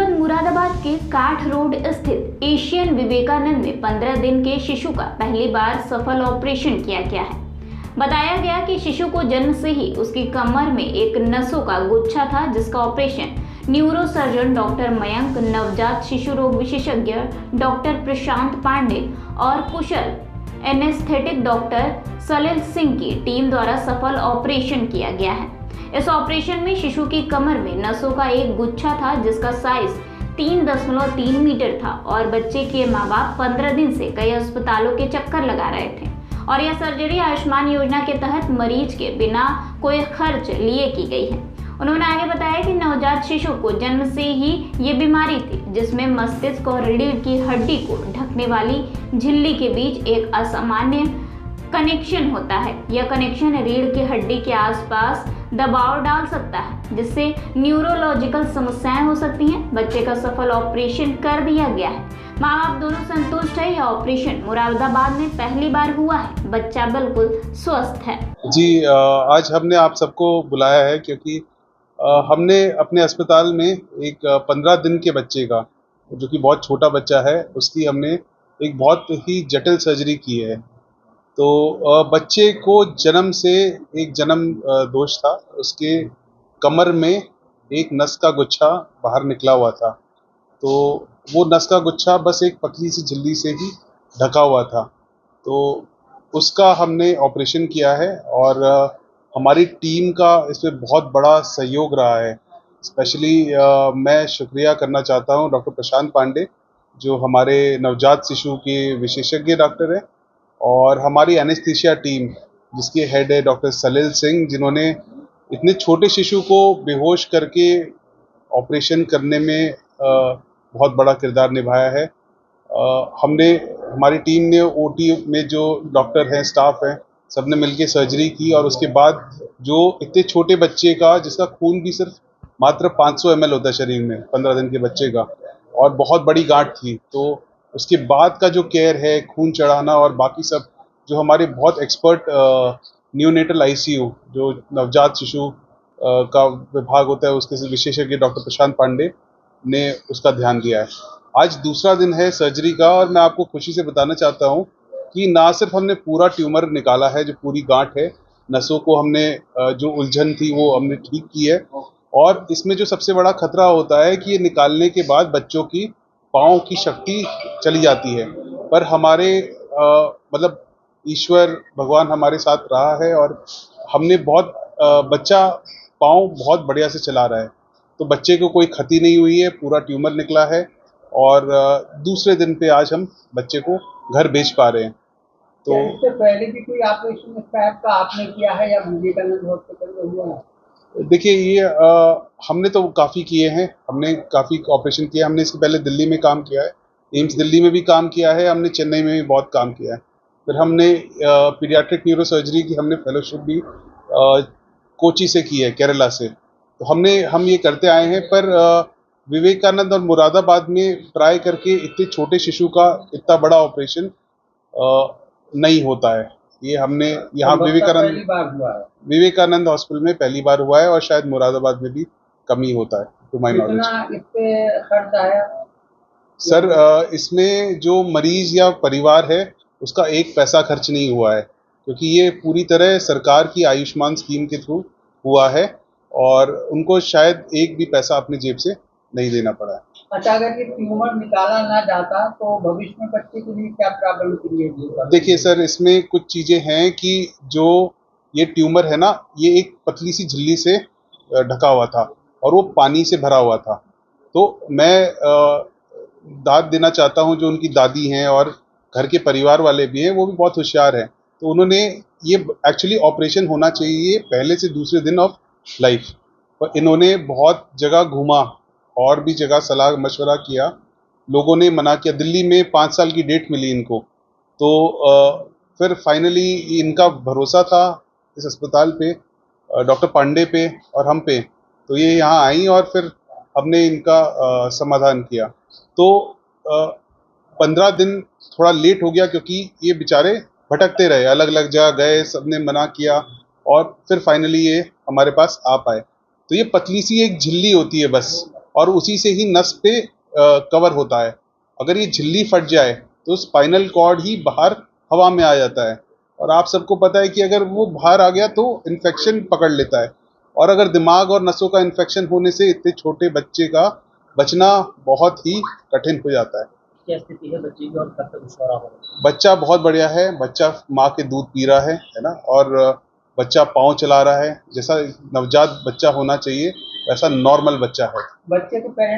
जनपद मुरादाबाद के काठ रोड स्थित एशियन विवेकानंद में 15 दिन के शिशु का पहली बार सफल ऑपरेशन किया गया है। बताया गया कि शिशु को जन्म से ही उसकी कमर में एक नसों का गुच्छा था, जिसका ऑपरेशन न्यूरोसर्जन डॉक्टर मयंक, नवजात शिशु रोग विशेषज्ञ डॉक्टर प्रशांत पांडे और कुशल एनेस्थेटिक डॉक्टर सलिल सिंह की टीम द्वारा सफल ऑपरेशन किया गया है। इस ऑपरेशन में शिशु की कमर में नसों का एक गुच्छा था, जिसका साइज 3.3 मीटर था और बच्चे के माँ बाप 15 दिन से कई अस्पतालों के चक्कर लगा रहे थे और यह सर्जरी आयुष्मान योजना के तहत मरीज के बिना कोई खर्च लिए की गई है। उन्होंने आगे बताया कि नवजात शिशु को जन्म से ही ये बीमारी थी, जिसमें मस्तिष्क और रीढ़ की हड्डी को ढकने वाली झिल्ली के बीच एक असामान्य कनेक्शन होता है। यह कनेक्शन रीढ़ की हड्डी के आसपास दबाव डाल सकता है, जिससे न्यूरोलॉजिकल समस्याएं हो सकती हैं। बच्चे का सफल ऑपरेशन कर दिया गया है। माँ बाप दोनों संतुष्ट है। यह ऑपरेशन मुरादाबाद में पहली बार हुआ है। बच्चा बिल्कुल स्वस्थ है। जी, आज हमने आप सबको बुलाया है क्योंकि हमने अपने अस्पताल में एक 15 दिन के बच्चे का, जो कि बहुत छोटा बच्चा है, उसकी हमने एक बहुत ही जटिल सर्जरी की है। तो बच्चे को जन्म से एक जन्म दोष था। उसके कमर में एक नस का गुच्छा बाहर निकला हुआ था। तो वो नस का गुच्छा बस एक पतली सी झिल्ली से ही ढका हुआ था। तो उसका हमने ऑपरेशन किया है और हमारी टीम का इसमें बहुत बड़ा सहयोग रहा है। स्पेशली मैं शुक्रिया करना चाहता हूँ डॉक्टर प्रशांत पांडे, जो हमारे नवजात शिशु के विशेषज्ञ डॉक्टर हैं, और हमारी एनेस्थीसिया टीम जिसके हेड है डॉक्टर सलिल सिंह, जिन्होंने इतने छोटे शिशु को बेहोश करके ऑपरेशन करने में बहुत बड़ा किरदार निभाया है। हमारी टीम ने ओटी में जो डॉक्टर हैं, स्टाफ हैं, सबने मिलकर सर्जरी की और उसके बाद जो इतने छोटे बच्चे का, जिसका खून भी सिर्फ मात्र 500 ml होता है शरीर में 15 दिन के बच्चे का, और बहुत बड़ी गांठ थी, तो उसके बाद का जो केयर है, खून चढ़ाना और बाकी सब, जो हमारे बहुत एक्सपर्ट न्यूनेटल आईसीयू, जो नवजात शिशु का विभाग होता है, उसके विशेषज्ञ डॉक्टर प्रशांत पांडे ने उसका ध्यान दिया है। आज दूसरा दिन है सर्जरी का और मैं आपको खुशी से बताना चाहता हूँ कि ना सिर्फ हमने पूरा ट्यूमर निकाला है, जो पूरी गांठ है, नसों को हमने जो उलझन थी वो हमने ठीक की है, और इसमें जो सबसे बड़ा खतरा होता है कि ये निकालने के बाद बच्चों की पाँव की शक्ति चली जाती है। पर हमारे मतलब ईश्वर भगवान हमारे साथ रहा है और हमने बहुत बच्चा पाँव बहुत बढ़िया से चला रहा है। तो बच्चे को कोई क्षति नहीं हुई है, पूरा ट्यूमर निकला है और दूसरे दिन पे आज हम बच्चे को घर भेज पा रहे हैं। तो इससे पहले भी कोई ऑपरेशन इस टाइप का आपने किया है या विवेकानंद हॉस्पिटल में हुआ है? देखिए, ये हमने तो काफ़ी किए हैं, हमने काफ़ी ऑपरेशन किए। हमने इसके पहले दिल्ली में काम किया है, एम्स दिल्ली में भी काम किया है, हमने चेन्नई में भी बहुत काम किया है। फिर हमने पीडियाट्रिक न्यूरोसर्जरी की हमने फेलोशिप भी कोची से की है, केरला से। तो हम ये करते आए हैं, पर विवेकानंद और मुरादाबाद में ट्राई करके इतने छोटे शिशु का इतना बड़ा ऑपरेशन नहीं होता है। ये हमने यहाँ विवेकानंद हॉस्पिटल में पहली बार हुआ है और शायद मुरादाबाद में भी कम ही होता है, टू माय नॉलेज। सर, इसमें जो मरीज या परिवार है उसका एक पैसा खर्च नहीं हुआ है, क्योंकि ये पूरी तरह सरकार की आयुष्मान स्कीम के थ्रू हुआ है और उनको शायद एक भी पैसा अपनी जेब से नहीं देना पड़ा है। अच्छा, अगर ये ट्यूमर निकाला ना जाता तो भविष्य में बच्चे के लिए क्या प्रॉब्लम क्रिएट? देखिए सर, इसमें कुछ चीजें हैं कि जो ये ट्यूमर है ना, ये एक पतली सी झिल्ली से ढका हुआ था और वो पानी से भरा हुआ था। तो मैं दाद देना चाहता हूँ जो उनकी दादी हैं और घर के परिवार वाले भी हैं, वो भी बहुत होशियार हैं। तो उन्होंने ये एक्चुअली ऑपरेशन होना चाहिए पहले से दूसरे दिन ऑफ लाइफ, पर इन्होंने बहुत जगह घूमा और भी जगह सलाह मशवरा किया, लोगों ने मना किया। दिल्ली में 5 साल की डेट मिली इनको, तो फिर फाइनली इनका भरोसा था इस अस्पताल पे, डॉक्टर पांडे पे और हम पे, तो ये यहाँ आई और फिर हमने इनका समाधान किया। तो 15 दिन थोड़ा लेट हो गया क्योंकि ये बेचारे भटकते रहे, अलग अलग जगह गए, सबने मना किया और फिर फाइनली ये हमारे पास आ पाए। तो ये पतली सी एक झिल्ली होती है बस, और उसी से ही नस पे कवर होता है। अगर ये झिल्ली फट जाए तो स्पाइनल कॉर्ड ही बाहर हवा में आ जाता है, और आप सबको पता है कि अगर वो बाहर आ गया तो इन्फेक्शन पकड़ लेता है, और अगर दिमाग और नसों का इन्फेक्शन होने से इतने छोटे बच्चे का बचना बहुत ही कठिन हो जाता है। क्या स्थिति है बच्चे की और कब तक उसका आराम होगा? बच्चा बहुत बढ़िया है, बच्चा माँ के दूध पी रहा है ना, और बच्चा पाँव चला रहा है, जैसा नवजात बच्चा होना चाहिए वैसा नॉर्मल बच्चा है। बच्चे के पेरेंट्स